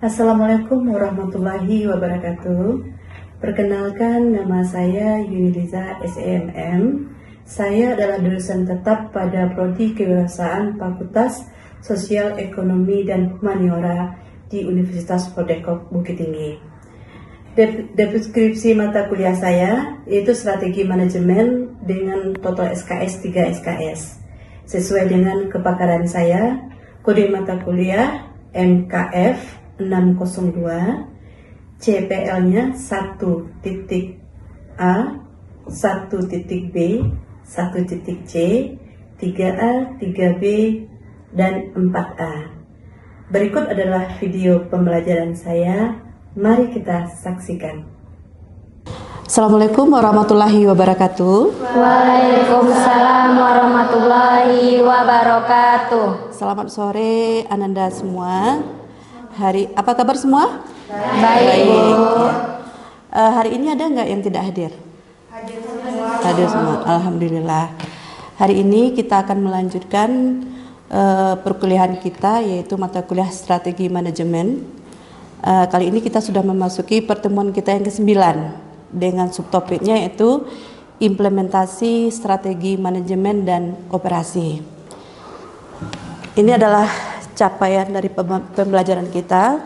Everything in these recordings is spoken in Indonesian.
Assalamualaikum warahmatullahi wabarakatuh. Perkenalkan, nama saya Yuniliza SEMM. Saya adalah dosen tetap pada Prodi Kewirausahaan Fakultas Sosial Ekonomi dan Humaniora di Universitas Prodekop Bukit Tinggi. Deskripsi mata kuliah saya yaitu Strategi Manajemen dengan total SKS 3 SKS. Sesuai dengan kepakaran saya, kode mata kuliah MKF 602, CPL-nya 1.A, 1.B, 1.C, 3A, 3B, dan 4A. Berikut adalah video pembelajaran saya. Mari kita saksikan. Assalamualaikum warahmatullahi wabarakatuh. Waalaikumsalam warahmatullahi wabarakatuh. Selamat sore Ananda semua. Apa kabar semua? Baik, Bu. Hari ini ada nggak yang tidak hadir? Hadir semua. Alhamdulillah. Hari ini kita akan melanjutkan perkuliahan kita, yaitu mata kuliah Strategi Manajemen. Kali ini kita sudah memasuki pertemuan kita yang ke-9 dengan subtopiknya yaitu implementasi strategi manajemen dan operasi. Ini adalah capaian dari pembelajaran kita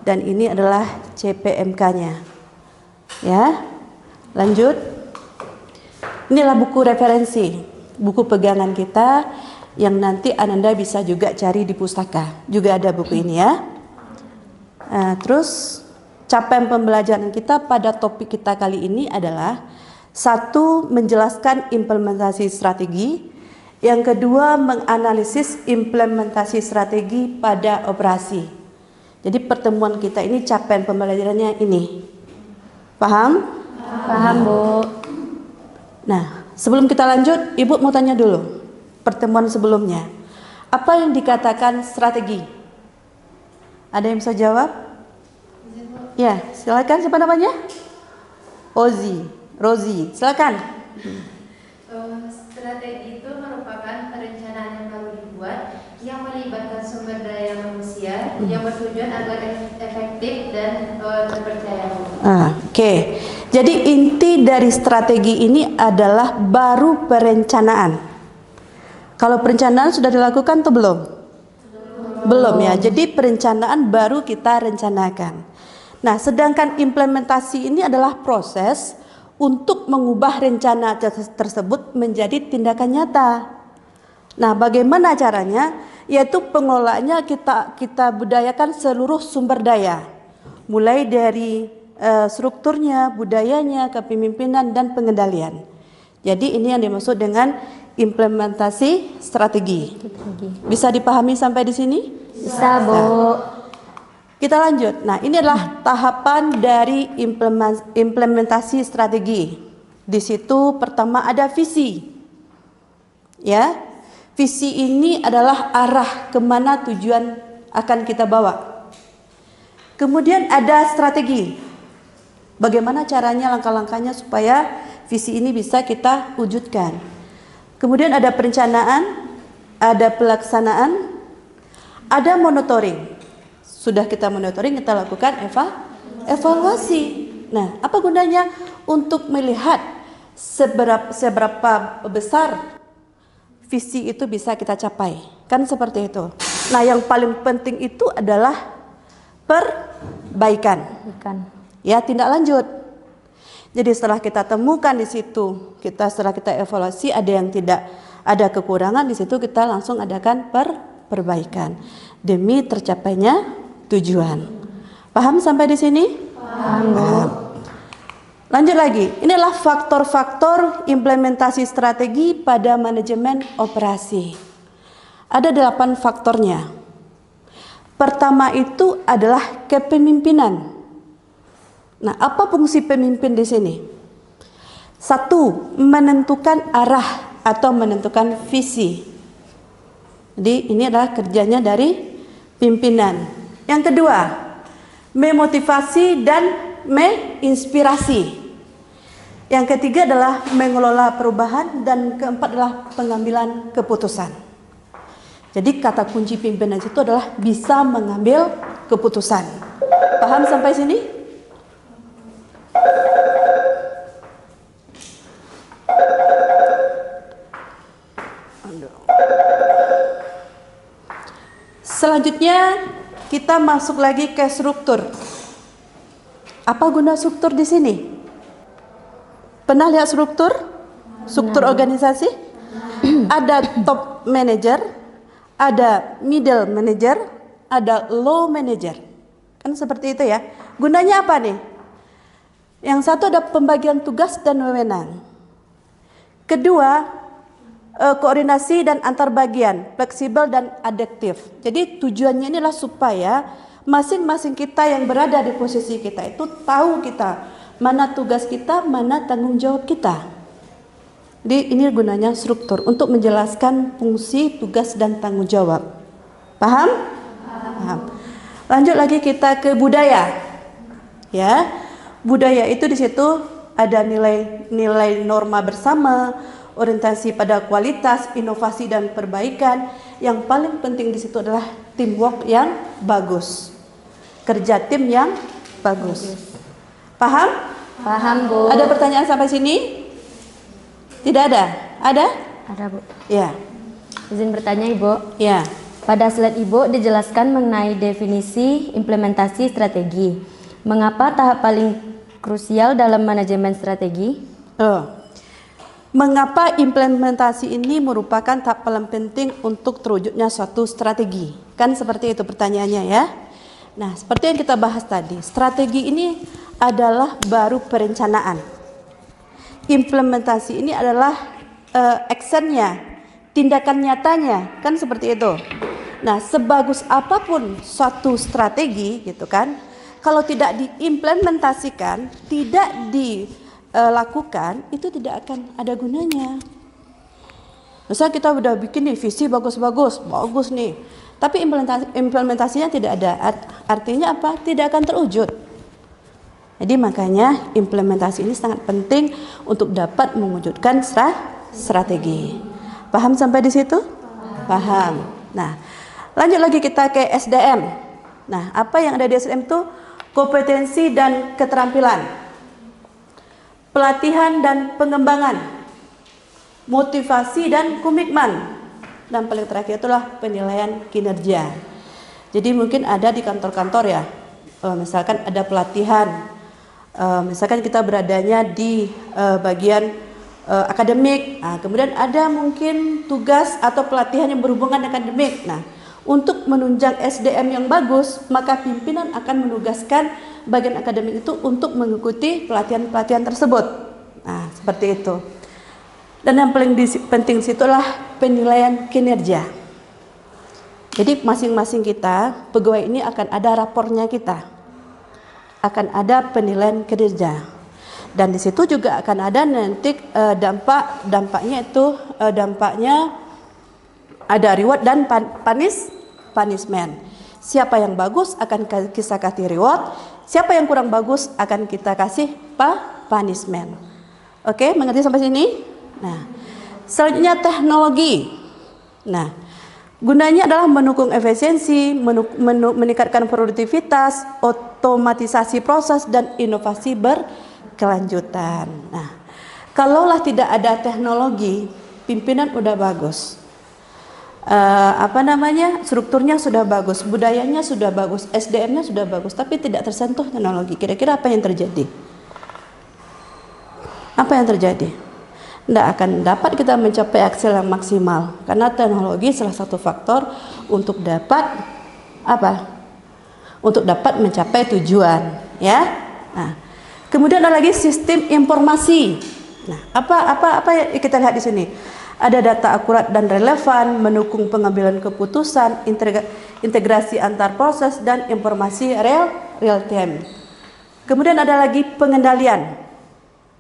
dan ini adalah CPMK-nya. Ya, lanjut. Inilah buku referensi, buku pegangan kita yang nanti Ananda bisa juga cari di pustaka. Juga ada buku ini ya. Terus capaian pembelajaran kita pada topik kita kali ini adalah 1. Menjelaskan implementasi strategi. Yang kedua, menganalisis implementasi strategi pada operasi. Jadi pertemuan kita ini capaian pembelajarannya ini. Paham? Paham, Bu. Nah, sebelum kita lanjut, Ibu mau tanya dulu. Pertemuan sebelumnya, apa yang dikatakan strategi? Ada yang bisa jawab? Ya, silakan. Siapa namanya? Rozi, silakan. Strategi itu merupakan perencanaan yang baru dibuat yang melibatkan sumber daya manusia yang bertujuan agar efektif dan terpercaya. Oke. Jadi inti dari strategi ini adalah baru perencanaan. Kalau perencanaan sudah dilakukan atau belum? Belum ya. Jadi perencanaan baru kita rencanakan. Nah, sedangkan implementasi ini adalah proses untuk mengubah rencana tersebut menjadi tindakan nyata. Nah, bagaimana caranya? Yaitu pengelolaannya kita budayakan seluruh sumber daya, mulai dari strukturnya, budayanya, kepemimpinan dan pengendalian. Jadi ini yang dimaksud dengan implementasi strategi. Bisa dipahami sampai di sini? Bisa, Bu. Kita lanjut. Nah, ini adalah tahapan dari implementasi strategi. Di situ pertama ada visi. Ya, visi ini adalah arah kemana tujuan akan kita bawa. Kemudian ada strategi. Bagaimana caranya, langkah-langkahnya supaya visi ini bisa kita wujudkan. Kemudian ada perencanaan, ada pelaksanaan, ada monitoring. Sudah kita monitoring, kita lakukan evaluasi. Nah, apa gunanya? Untuk melihat seberapa besar visi itu bisa kita capai. Kan seperti itu. Nah, yang paling penting itu adalah perbaikan. Ya, tindak lanjut. Jadi setelah kita temukan di situ, setelah kita evaluasi ada yang tidak ada kekurangan di situ, kita langsung adakan perbaikan demi tercapainya tujuan. Paham sampai di sini? Paham. Lanjut lagi. Inilah faktor-faktor implementasi strategi pada manajemen operasi. Ada 8 faktornya. Pertama itu adalah kepemimpinan. Nah, apa fungsi pemimpin di sini? 1. Menentukan arah atau menentukan visi. Jadi ini adalah kerjanya dari pimpinan. Yang kedua, memotivasi dan menginspirasi. Yang ketiga adalah mengelola perubahan dan keempat adalah pengambilan keputusan. Jadi kata kunci pimpinan itu adalah bisa mengambil keputusan. Paham sampai sini? Selanjutnya kita masuk lagi ke struktur. Apa guna struktur di sini? Pernah lihat struktur? Struktur organisasi? Ada top manager, ada middle manager, ada low manager. Kan seperti itu ya. Gunanya apa nih? Yang satu ada pembagian tugas dan wewenang. Kedua, koordinasi dan antar bagian, fleksibel dan adaptif. Jadi tujuannya inilah supaya masing-masing kita yang berada di posisi kita itu tahu kita mana tugas kita, mana tanggung jawab kita. Jadi ini gunanya struktur untuk menjelaskan fungsi, tugas dan tanggung jawab. Paham? Paham. Lanjut lagi kita ke budaya. Ya. Budaya itu di situ ada nilai-nilai norma bersama, orientasi pada kualitas, inovasi dan perbaikan. Yang paling penting di situ adalah teamwork yang bagus. Kerja tim yang bagus. Paham? Paham, Bu. Ada pertanyaan sampai sini? Tidak ada? Ada? Ada, Bu. Ya. Izin bertanya, Ibu. Ya. Pada slide Ibu dijelaskan mengenai definisi implementasi strategi. Mengapa tahap paling krusial dalam manajemen strategi? Mengapa implementasi ini merupakan tahap paling penting untuk terwujudnya suatu strategi? Kan seperti itu pertanyaannya ya. Nah, seperti yang kita bahas tadi, strategi ini adalah baru perencanaan. Implementasi ini adalah actionnya, tindakan nyatanya, kan seperti itu. Nah, sebagus apapun suatu strategi gitu kan, kalau tidak diimplementasikan, tidak dilakukan, itu tidak akan ada gunanya. Misal kita udah bikin nih visi bagus nih, tapi implementasinya tidak ada, artinya apa? Tidak akan terwujud. Jadi makanya implementasi ini sangat penting untuk dapat mewujudkan strategi. Paham sampai di situ? Paham. Nah, lanjut lagi kita ke SDM. Nah, apa yang ada di SDM itu? Kompetensi dan keterampilan, pelatihan dan pengembangan, motivasi dan komitmen, dan paling terakhir itulah penilaian kinerja. Jadi mungkin ada di kantor-kantor ya, misalkan ada pelatihan, misalkan kita beradanya di bagian akademik, kemudian ada mungkin tugas atau pelatihan yang berhubungan dengan akademik. Nah, untuk menunjang SDM yang bagus, maka pimpinan akan menugaskan bagian akademik itu untuk mengikuti pelatihan-pelatihan tersebut. Nah, seperti itu. Dan yang paling penting situlah penilaian kinerja. Jadi masing-masing kita, pegawai ini akan ada rapornya kita. Akan ada penilaian kinerja. Dan di situ juga akan ada nanti dampaknya ada reward dan punishment. Siapa yang bagus akan kita kasih reward, siapa yang kurang bagus akan kita kasih punishment. Oke, mengerti sampai sini? Nah, selanjutnya teknologi. Nah, gunanya adalah mendukung efisiensi, meningkatkan produktivitas, otomatisasi proses dan inovasi berkelanjutan. Nah, kalaulah tidak ada teknologi, pimpinan udah bagus. Strukturnya sudah bagus, budayanya sudah bagus, SDM-nya sudah bagus, tapi tidak tersentuh teknologi. Kira-kira apa yang terjadi? Apa yang terjadi? Tidak akan dapat kita mencapai hasil yang maksimal, karena teknologi salah satu faktor untuk dapat Untuk dapat mencapai tujuan, ya. Nah, kemudian ada lagi sistem informasi. Nah, apa yang kita lihat di sini? Ada data akurat dan relevan, mendukung pengambilan keputusan, integrasi antar proses dan informasi real time. Kemudian ada lagi pengendalian.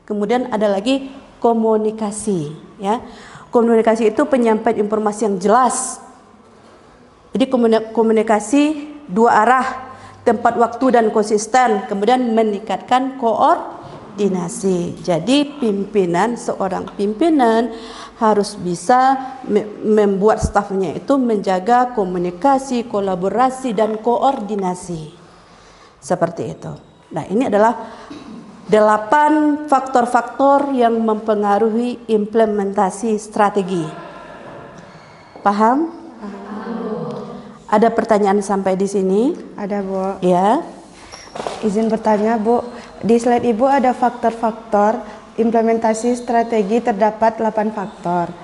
Kemudian ada lagi komunikasi, ya. Komunikasi itu penyampaian informasi yang jelas. Jadi komunikasi dua arah, tempat waktu dan konsisten, kemudian meningkatkan koordinasi. Jadi seorang pimpinan harus bisa membuat stafnya itu menjaga komunikasi, kolaborasi, dan koordinasi. Seperti itu. Nah, ini adalah 8 faktor-faktor yang mempengaruhi implementasi strategi. Paham? Ada pertanyaan sampai di sini? Ada, Bu. Ya. Izin bertanya, Bu. Di slide Ibu ada faktor-faktor implementasi strategi, terdapat 8 faktor.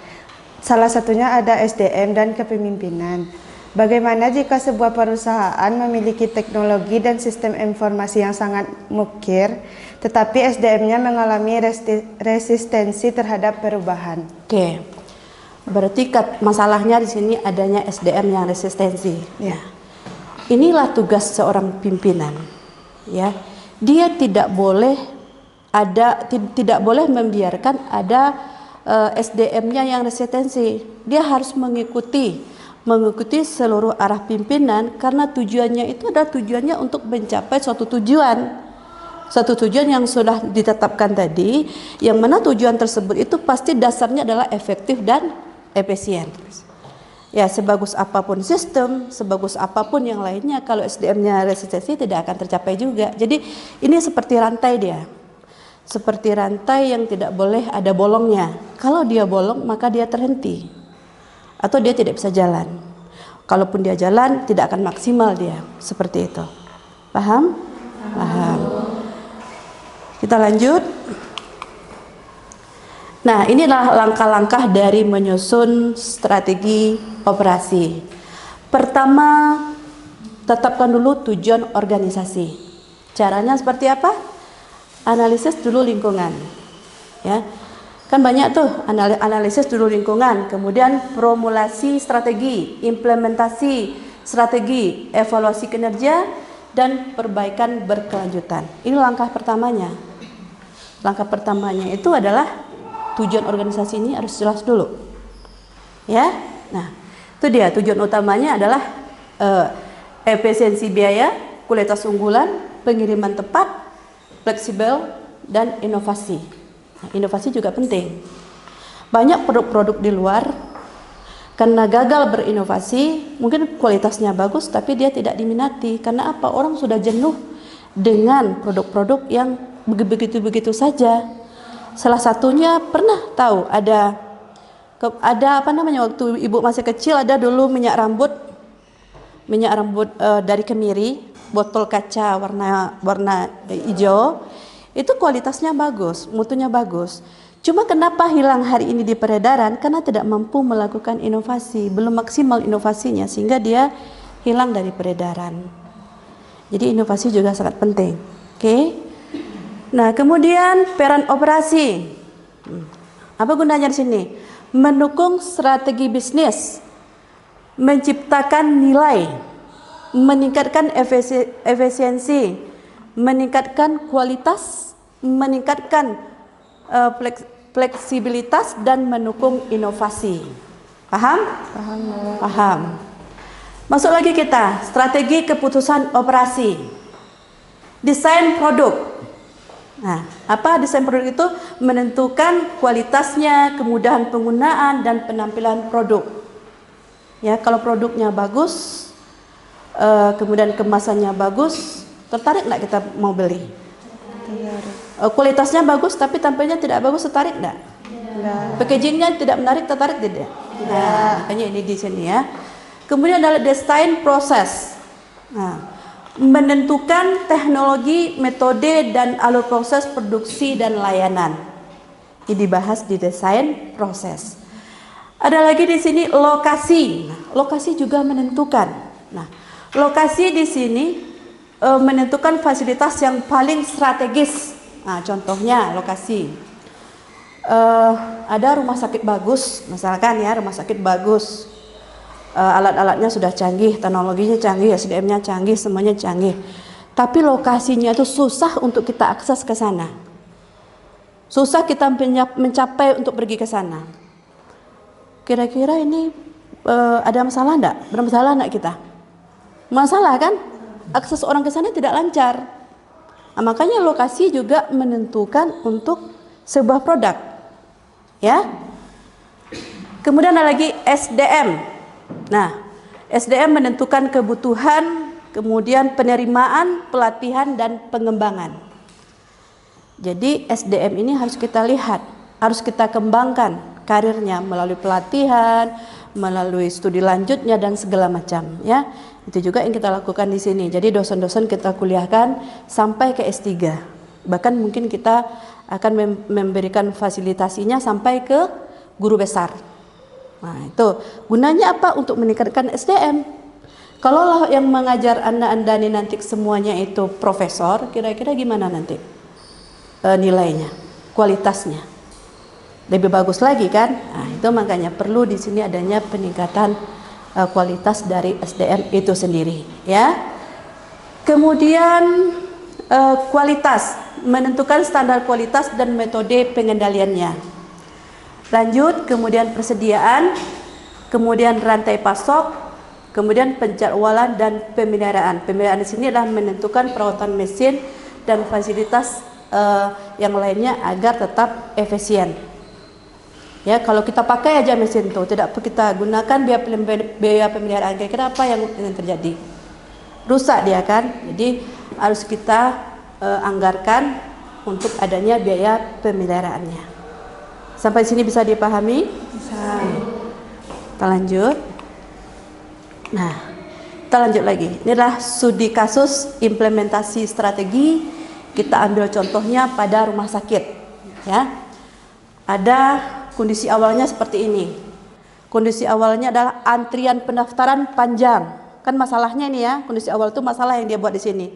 Salah satunya ada SDM dan kepemimpinan. Bagaimana jika sebuah perusahaan memiliki teknologi dan sistem informasi yang sangat mukir, tetapi SDM-nya mengalami resistensi terhadap perubahan? Oke. Berarti masalahnya di sini adanya SDM yang resistensi. Ya. Inilah tugas seorang pimpinan. Ya. Dia tidak boleh membiarkan ada SDM-nya yang resistensi. Dia harus mengikuti seluruh arah pimpinan, karena tujuannya itu adalah tujuannya untuk mencapai suatu tujuan yang sudah ditetapkan tadi, yang mana tujuan tersebut itu pasti dasarnya adalah efektif dan efisien. Ya, sebagus apapun sistem, sebagus apapun yang lainnya, kalau SDM-nya resistensi tidak akan tercapai juga. Jadi ini seperti rantai dia. Seperti rantai yang tidak boleh ada bolongnya. Kalau dia bolong, maka dia terhenti. Atau dia tidak bisa jalan. Kalaupun dia jalan, tidak akan maksimal dia. Seperti itu. Paham? Paham. Kita lanjut. Nah, inilah langkah-langkah dari menyusun strategi operasi. Pertama, tetapkan dulu tujuan organisasi. Caranya seperti apa? Analisis dulu lingkungan. Ya. Kan banyak tuh analisis dulu lingkungan, kemudian formulasi strategi, implementasi strategi, evaluasi kinerja, dan perbaikan berkelanjutan. Ini langkah pertamanya. Langkah pertamanya itu adalah tujuan organisasi ini harus jelas dulu. Ya. Nah, itu dia tujuan utamanya adalah efisiensi biaya, kualitas unggulan, pengiriman tepat, fleksibel, dan inovasi. Nah, inovasi juga penting. Banyak produk-produk di luar karena gagal berinovasi, mungkin kualitasnya bagus tapi dia tidak diminati. Karena apa? Orang sudah jenuh dengan produk-produk yang begitu-begitu saja. Salah satunya pernah tahu ada apa namanya, waktu ibu masih kecil ada dulu minyak rambut dari kemiri, botol kaca warna hijau. Itu kualitasnya bagus, mutunya bagus. Cuma kenapa hilang hari ini di peredaran? Karena tidak mampu melakukan inovasi, belum maksimal inovasinya sehingga dia hilang dari peredaran. Jadi inovasi juga sangat penting. Oke. Nah, kemudian peran operasi. Apa gunanya di sini? Mendukung strategi bisnis, menciptakan nilai, meningkatkan efisiensi, meningkatkan kualitas, meningkatkan fleksibilitas, dan mendukung inovasi. Paham? Paham, Bu. Paham. Masuk lagi kita, strategi keputusan operasi. Desain produk. Nah, apa desain produk itu? Menentukan kualitasnya, kemudahan penggunaan, dan penampilan produk. Ya, kalau produknya bagus, kemudian kemasannya bagus, tertarik nggak kita mau beli? Kualitasnya bagus tapi tampilnya tidak bagus, tertarik nggak? Packagingnya tidak menarik, tertarik tidak? Nah, makanya ini di sini ya. Kemudian adalah desain proses. Nah, menentukan teknologi, metode, dan alur proses produksi dan layanan. Ini dibahas di desain proses. Ada lagi di sini lokasi. Nah, lokasi juga menentukan. Nah, lokasi di sini menentukan fasilitas yang paling strategis. Nah, contohnya lokasi. Ada rumah sakit bagus, misalkan ya, rumah sakit bagus. Alat-alatnya sudah canggih, teknologinya canggih, SDM-nya canggih, semuanya canggih. Tapi lokasinya itu susah untuk kita akses ke sana. Susah kita mencapai untuk pergi ke sana. Kira-kira ini ada masalah enggak? Bermasalah enggak kita? Masalah kan? Akses orang ke sana tidak lancar. Nah, makanya lokasi juga menentukan untuk sebuah produk. Ya. Kemudian ada lagi SDM. Nah, SDM menentukan kebutuhan, kemudian penerimaan, pelatihan, dan pengembangan. Jadi SDM ini harus kita lihat, harus kita kembangkan karirnya melalui pelatihan, melalui studi lanjutnya dan segala macam. Ya, itu juga yang kita lakukan di sini. Jadi dosen-dosen kita kuliahkan sampai ke S3. Bahkan mungkin kita akan memberikan fasilitasinya sampai ke guru besar. Nah, itu gunanya apa? Untuk meningkatkan SDM. Kalau yang mengajar anda nih nanti semuanya itu profesor, kira-kira gimana nanti nilainya, kualitasnya? Lebih bagus lagi kan? Nah, itu makanya perlu di sini adanya peningkatan kualitas dari SDM itu sendiri, ya. Kemudian kualitas, menentukan standar kualitas dan metode pengendaliannya. Lanjut, kemudian persediaan, kemudian rantai pasok, kemudian penjadwalan dan pemeliharaan. Pemeliharaan di sini adalah menentukan perawatan mesin dan fasilitas yang lainnya agar tetap efisien. Ya, kalau kita pakai aja mesin itu, tidak kita gunakan biaya pemeliharaan, kira-kira apa yang terjadi? Rusak dia kan. Jadi harus kita anggarkan untuk adanya biaya pemeliharaannya. Sampai sini bisa dipahami? Bisa. Kita lanjut. Nah, kita lanjut lagi. Ini adalah studi kasus implementasi strategi. Kita ambil contohnya pada rumah sakit. Ya, ada kondisi awalnya seperti ini. Kondisi awalnya adalah antrian pendaftaran panjang. Kan masalahnya ini ya, kondisi awal itu masalah yang dia buat di sini.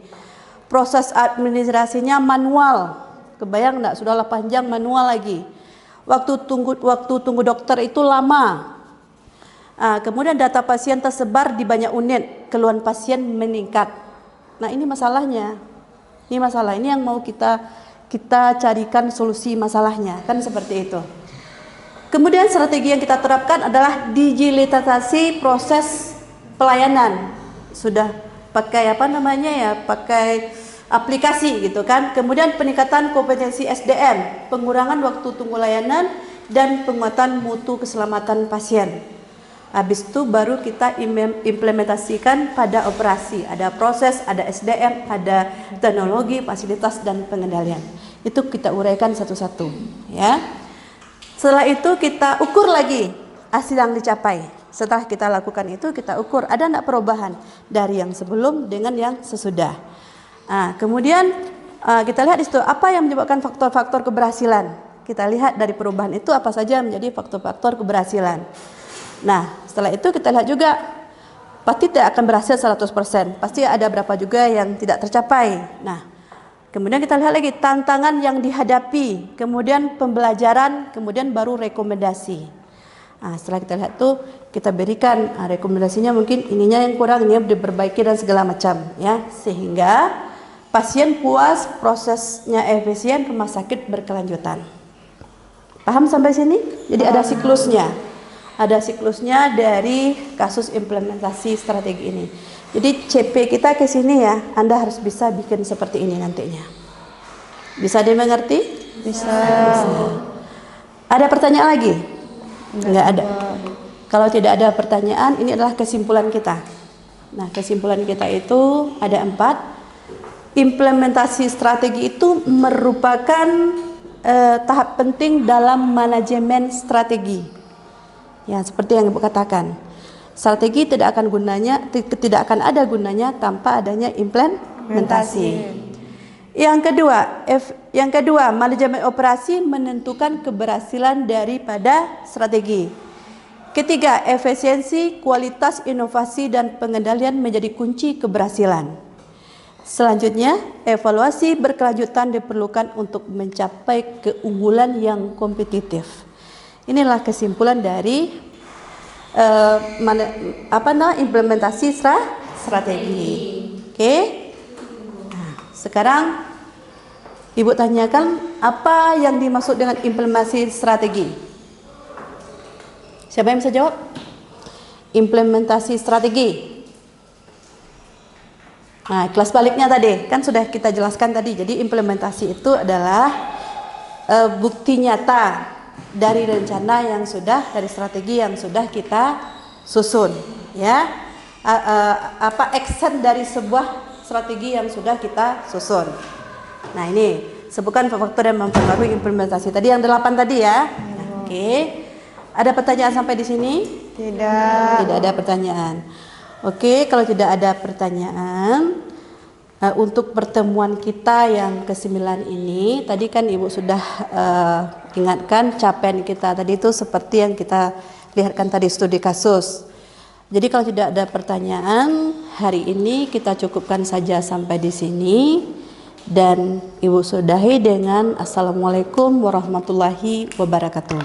Proses administrasinya manual. Kebayang enggak? Sudahlah panjang, manual lagi. Waktu tunggu dokter itu lama. Kemudian data pasien tersebar di banyak unit, keluhan pasien meningkat. Nah, ini masalahnya. Ini masalah ini yang mau kita carikan solusi masalahnya, kan seperti itu. Kemudian strategi yang kita terapkan adalah digitalisasi proses pelayanan. Sudah pakai pakai aplikasi gitu kan. Kemudian peningkatan kompetensi SDM, pengurangan waktu tunggu layanan dan penguatan mutu keselamatan pasien. Habis itu baru kita implementasikan pada operasi. Ada proses, ada SDM, ada teknologi, fasilitas dan pengendalian. Itu kita uraikan satu-satu, ya. Setelah itu kita ukur lagi hasil yang dicapai. Setelah kita lakukan itu, kita ukur ada enggak perubahan dari yang sebelum dengan yang sesudah. Kemudian kita lihat di situ apa yang menyebabkan faktor-faktor keberhasilan. Kita lihat dari perubahan itu apa saja menjadi faktor-faktor keberhasilan. Nah, setelah itu kita lihat juga pasti tidak akan berhasil 100%. Pasti ada berapa juga yang tidak tercapai. Nah, kemudian kita lihat lagi tantangan yang dihadapi, kemudian pembelajaran, kemudian baru rekomendasi. Setelah kita lihat tuh, kita berikan rekomendasinya, mungkin ininya yang kurang, ini diperbaiki dan segala macam, ya, sehingga pasien puas, prosesnya efisien, rumah sakit berkelanjutan. Paham sampai sini? Jadi ada siklusnya. Ada siklusnya dari kasus implementasi strategi ini. Jadi CP kita ke sini ya, Anda harus bisa bikin seperti ini nantinya. Bisa dimengerti? Bisa. Ada pertanyaan lagi? Enggak ada. Kalau tidak ada pertanyaan, ini adalah kesimpulan kita. Nah, kesimpulan kita itu ada 4. Implementasi strategi itu merupakan tahap penting dalam manajemen strategi. Ya, seperti yang Ibu katakan, strategi tidak akan ada gunanya tanpa adanya implementasi. Yang kedua, manajemen operasi menentukan keberhasilan daripada strategi. Ketiga, efisiensi, kualitas, inovasi dan pengendalian menjadi kunci keberhasilan. Selanjutnya, evaluasi berkelanjutan diperlukan untuk mencapai keunggulan yang kompetitif. Inilah kesimpulan dari implementasi strategi. Oke. Nah, sekarang Ibu tanyakan apa yang dimaksud dengan implementasi strategi. Siapa yang bisa jawab? Implementasi strategi. Nah, kelas baliknya tadi kan sudah kita jelaskan tadi. Jadi implementasi itu adalah bukti nyata dari rencana yang sudah, dari strategi yang sudah kita susun, ya. Action dari sebuah strategi yang sudah kita susun. Nah, ini sebutkan faktor yang mempengaruhi implementasi. Tadi yang 8 tadi ya. Oke. Ada pertanyaan sampai di sini? Tidak. Tidak ada pertanyaan. Oke, kalau tidak ada pertanyaan, untuk pertemuan kita yang ke-9 ini, tadi kan Ibu sudah ingatkan capaian kita tadi itu seperti yang kita lihatkan tadi, studi kasus. Jadi kalau tidak ada pertanyaan, hari ini kita cukupkan saja sampai di sini. Dan Ibu sudahi dengan Assalamualaikum warahmatullahi wabarakatuh.